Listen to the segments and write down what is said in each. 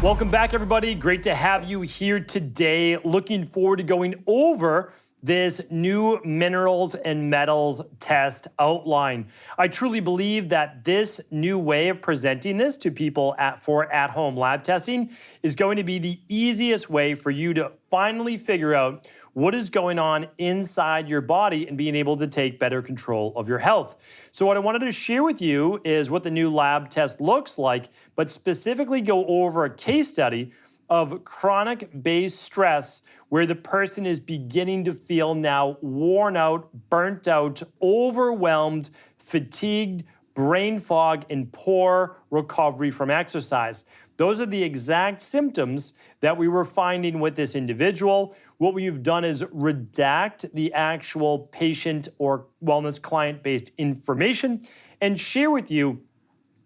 Welcome back, everybody. Great to have you here today. Looking forward to going over this new minerals and metals test outline. I truly believe that this new way of presenting this to people for at-home lab testing is going to be the easiest way for you to finally figure out what is going on inside your body and being able to take better control of your health. So what I wanted to share with you is what the new lab test looks like, but specifically go over a case study of chronic-based stress where the person is beginning to feel now worn out, burnt out, overwhelmed, fatigued, brain fog, and poor recovery from exercise. Those are the exact symptoms that we were finding with this individual. What we've done is redact the actual patient or wellness client-based information and share with you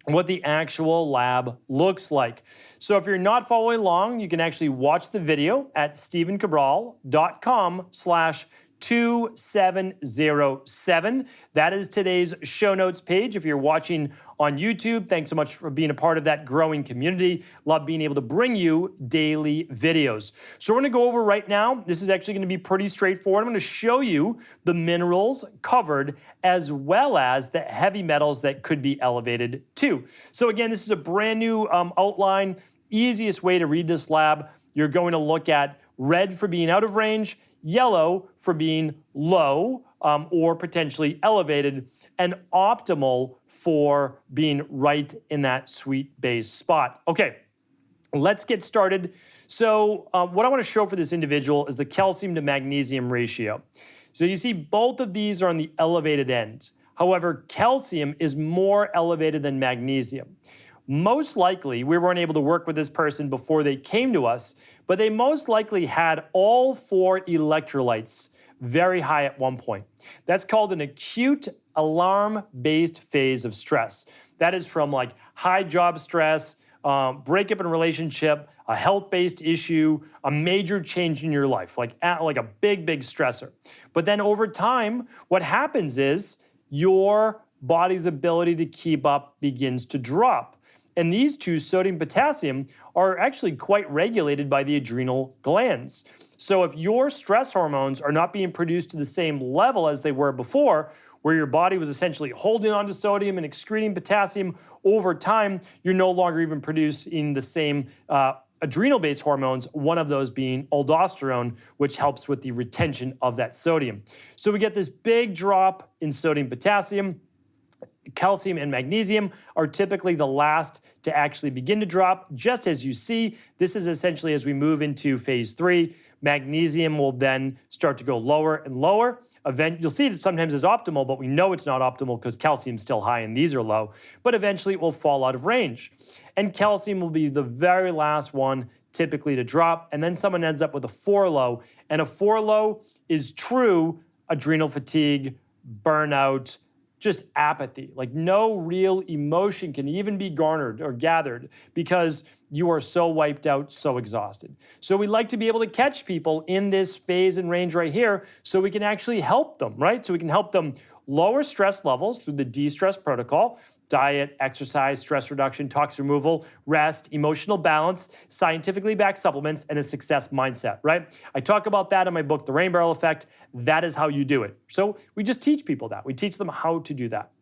what the actual lab looks like. So if you're not following along, you can actually watch the video at stephencabral.com/2707. That is today's show notes page. If you're watching on YouTube, thanks so much for being a part of that growing community. Love being able to bring you daily videos. So we're gonna go over right now. This is actually gonna be pretty straightforward. I'm gonna show you the minerals covered as well as the heavy metals that could be elevated too. So again, this is a brand new outline. Easiest way to read this lab, you're going to look at red for being out of range, yellow for being low or potentially elevated, and optimal for being right in that sweet base spot. Okay, let's get started. So what I want to show for this individual is the calcium to magnesium ratio. So you see both of these are on the elevated end. However, calcium is more elevated than magnesium. Most likely, we weren't able to work with this person before they came to us, but they most likely had all 4 electrolytes very high at one point. That's called an acute alarm-based phase of stress. That is from like high job stress, breakup in relationship, a health-based issue, a major change in your life, like a big stressor. But then over time, what happens is your body's ability to keep up begins to drop. And these two, sodium and potassium, are actually quite regulated by the adrenal glands. So if your stress hormones are not being produced to the same level as they were before, where your body was essentially holding on to sodium and excreting potassium, over time, you're no longer even producing the same adrenal-based hormones, one of those being aldosterone, which helps with the retention of that sodium. So we get this big drop in sodium, potassium. Calcium and magnesium are typically the last to actually begin to drop. Just as you see, this is essentially as we move into phase 3, magnesium will then start to go lower and lower. You'll see it sometimes as optimal, but we know it's not optimal because calcium's still high and these are low, but eventually it will fall out of range. And calcium will be the very last one typically to drop, and then someone ends up with a 4 low, and a 4 low is true adrenal fatigue, burnout, just apathy. Like no real emotion can even be garnered or gathered because you are so wiped out, so exhausted. So we like to be able to catch people in this phase and range right here so we can actually help them, right? So we can help them lower stress levels through the de-stress protocol, diet, exercise, stress reduction, tox removal, rest, emotional balance, scientifically backed supplements, and a success mindset, right? I talk about that in my book, The Rain Barrel Effect. That is how you do it. So we just teach people that. We teach them how to do that.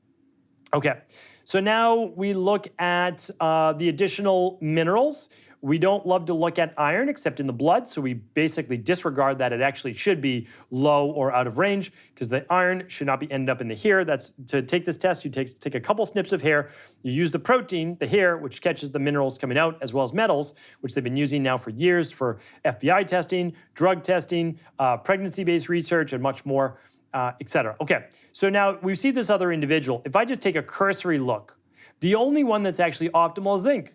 Okay, so now we look at the additional minerals. We don't love to look at iron except in the blood, so we basically disregard that it actually should be low or out of range because the iron should not be end up in the hair. That's to take this test, you take a couple snips of hair, you use the protein, the hair, which catches the minerals coming out, as well as metals, which they've been using now for years for FBI testing, drug testing, pregnancy-based research, and much more. Etc. Okay, so now we see this other individual. If I just take a cursory look, the only one that's actually optimal is zinc.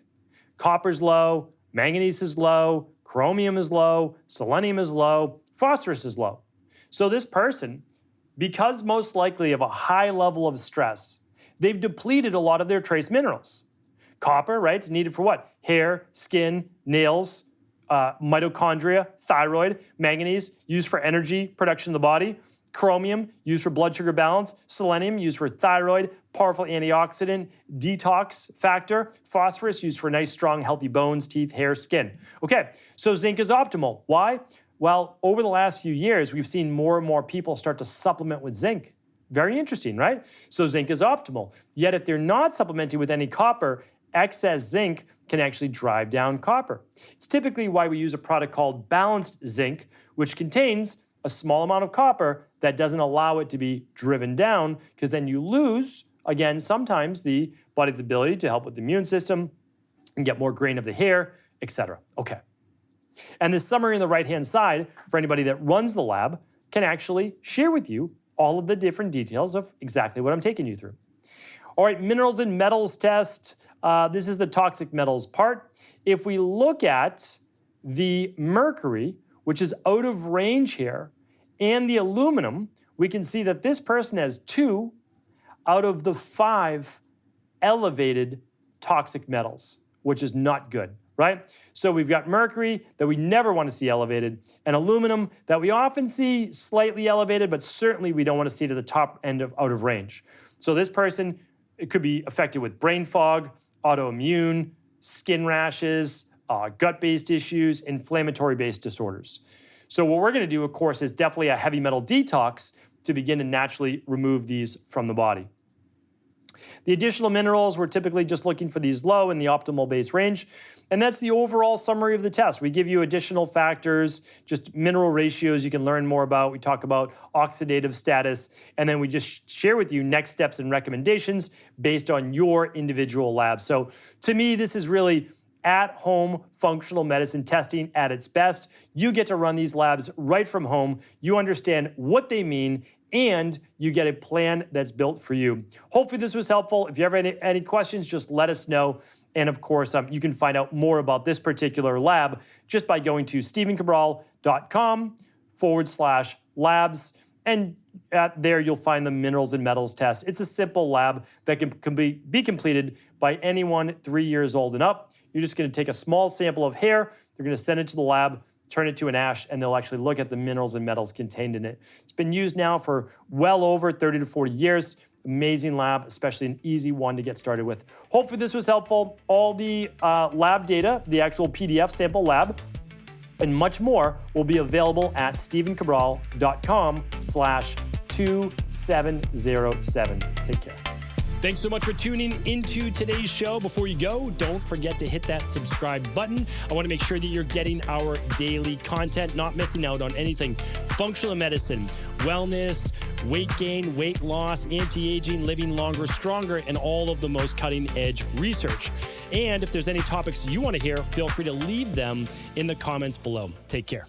Copper's low, manganese is low, chromium is low, selenium is low, phosphorus is low. So this person, because most likely of a high level of stress, they've depleted a lot of their trace minerals. Copper, right, is needed for what? Hair, skin, nails, mitochondria, thyroid, manganese, used for energy production in the body, chromium, used for blood sugar balance, selenium, used for thyroid, powerful antioxidant, detox factor, phosphorus, used for nice, strong, healthy bones, teeth, hair, skin. Okay, so zinc is optimal. Why? Well, over the last few years, we've seen more and more people start to supplement with zinc. Very interesting, right? So zinc is optimal. Yet if they're not supplementing with any copper, excess zinc can actually drive down copper. It's typically why we use a product called balanced zinc, which contains a small amount of copper that doesn't allow it to be driven down, because then you lose, again, sometimes the body's ability to help with the immune system and get more grain of the hair, etc. Okay. And this summary on the right-hand side, for anybody that runs the lab, can actually share with you all of the different details of exactly what I'm taking you through. All right, minerals and metals test. This is the toxic metals part. If we look at the mercury, which is out of range here, and the aluminum, we can see that this person has 2 out of the 5 elevated toxic metals, which is not good, right? So we've got mercury that we never want to see elevated, and aluminum that we often see slightly elevated, but certainly we don't want to see to the top end of out of range. So this person, it could be affected with brain fog, autoimmune, skin rashes, gut-based issues, inflammatory-based disorders. So what we're going to do, of course, is definitely a heavy metal detox to begin to naturally remove these from the body. The additional minerals, we're typically just looking for these low in the optimal base range. And that's the overall summary of the test. We give you additional factors, just mineral ratios you can learn more about. We talk about oxidative status, and then we just share with you next steps and recommendations based on your individual lab. So to me, this is really at-home functional medicine testing at its best. You get to run these labs right from home. You understand what they mean, and you get a plan that's built for you. Hopefully this was helpful. If you ever have any questions, just let us know. And of course, you can find out more about this particular lab just by going to stevencabral.com/labs. And there you'll find the minerals and metals test. It's a simple lab that can be completed by anyone 3 years old and up. You're just going to take a small sample of hair. They're going to send it to the lab, turn it to an ash, and they'll actually look at the minerals and metals contained in it. It's been used now for well over 30 to 40 years. Amazing lab, especially an easy one to get started with. Hopefully this was helpful. All the lab data, the actual PDF sample lab, and much more will be available at stevencabral.com/2707. Take care. Thanks so much for tuning into today's show. Before you go, don't forget to hit that subscribe button. I want to make sure that you're getting our daily content, not missing out on anything. Functional medicine, wellness, weight gain, weight loss, anti-aging, living longer, stronger, and all of the most cutting-edge research. And if there's any topics you want to hear, feel free to leave them in the comments below. Take care.